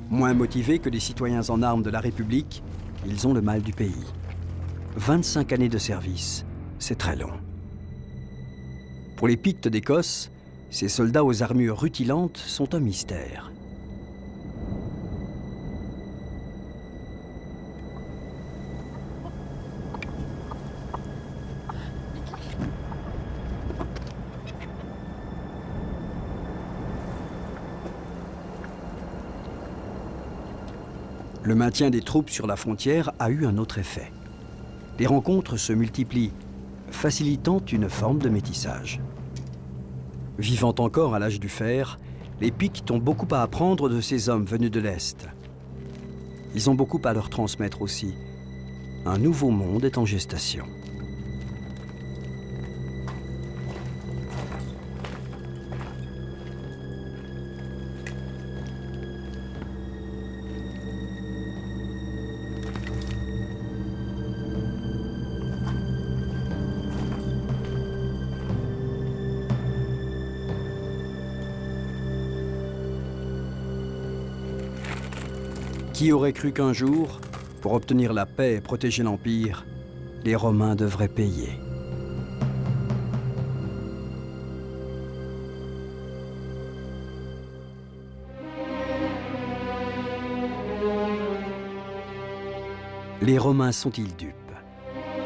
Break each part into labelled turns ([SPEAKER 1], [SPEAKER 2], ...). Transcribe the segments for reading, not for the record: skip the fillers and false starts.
[SPEAKER 1] Moins motivés que les citoyens en armes de la République, ils ont le mal du pays. 25 années de service, c'est très long. Pour les Pictes d'Écosse, ces soldats aux armures rutilantes sont un mystère. Le maintien des troupes sur la frontière a eu un autre effet. Les rencontres se multiplient, facilitant une forme de métissage. Vivant encore à l'âge du fer, les Pictes ont beaucoup à apprendre de ces hommes venus de l'Est. Ils ont beaucoup à leur transmettre aussi. Un nouveau monde est en gestation. Qui aurait cru qu'un jour, pour obtenir la paix et protéger l'Empire, les Romains devraient payer? Les Romains sont-ils dupes?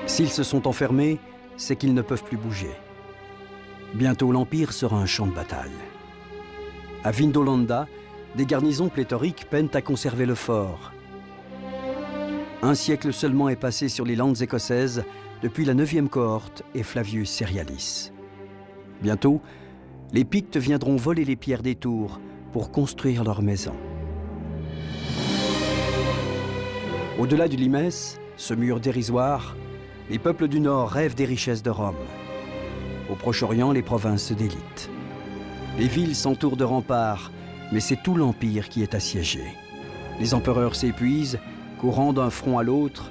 [SPEAKER 1] S'ils se sont enfermés, c'est qu'ils ne peuvent plus bouger. Bientôt, l'Empire sera un champ de bataille. À Vindolanda, des garnisons pléthoriques peinent à conserver le fort. Un siècle seulement est passé sur les landes écossaises depuis la 9e cohorte et Flavius Serialis. Bientôt, les Pictes viendront voler les pierres des tours pour construire leurs maisons. Au-delà du Limès, ce mur dérisoire, les peuples du Nord rêvent des richesses de Rome. Au Proche-Orient, les provinces se délitent. Les villes s'entourent de remparts, mais c'est tout l'Empire qui est assiégé. Les empereurs s'épuisent, courant d'un front à l'autre,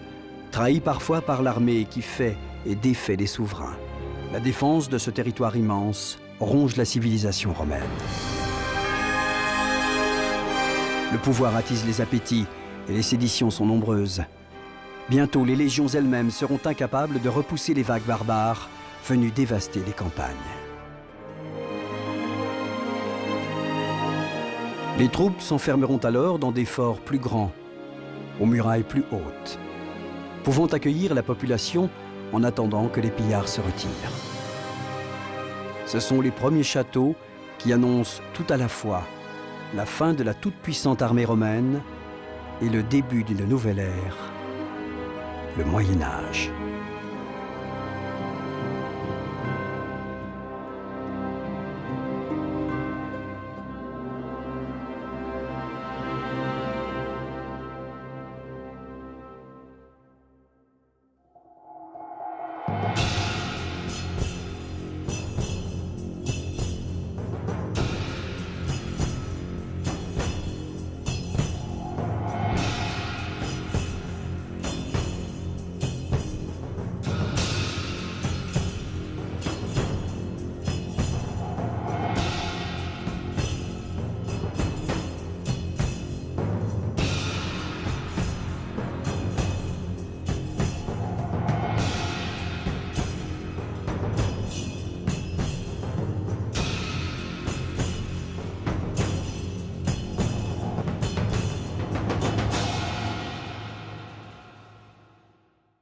[SPEAKER 1] trahis parfois par l'armée qui fait et défait les souverains. La défense de ce territoire immense ronge la civilisation romaine. Le pouvoir attise les appétits et les séditions sont nombreuses. Bientôt, les légions elles-mêmes seront incapables de repousser les vagues barbares venus dévaster les campagnes. Les troupes s'enfermeront alors dans des forts plus grands, aux murailles plus hautes, pouvant accueillir la population en attendant que les pillards se retirent. Ce sont les premiers châteaux qui annoncent tout à la fois la fin de la toute-puissante armée romaine et le début d'une nouvelle ère, le Moyen Âge.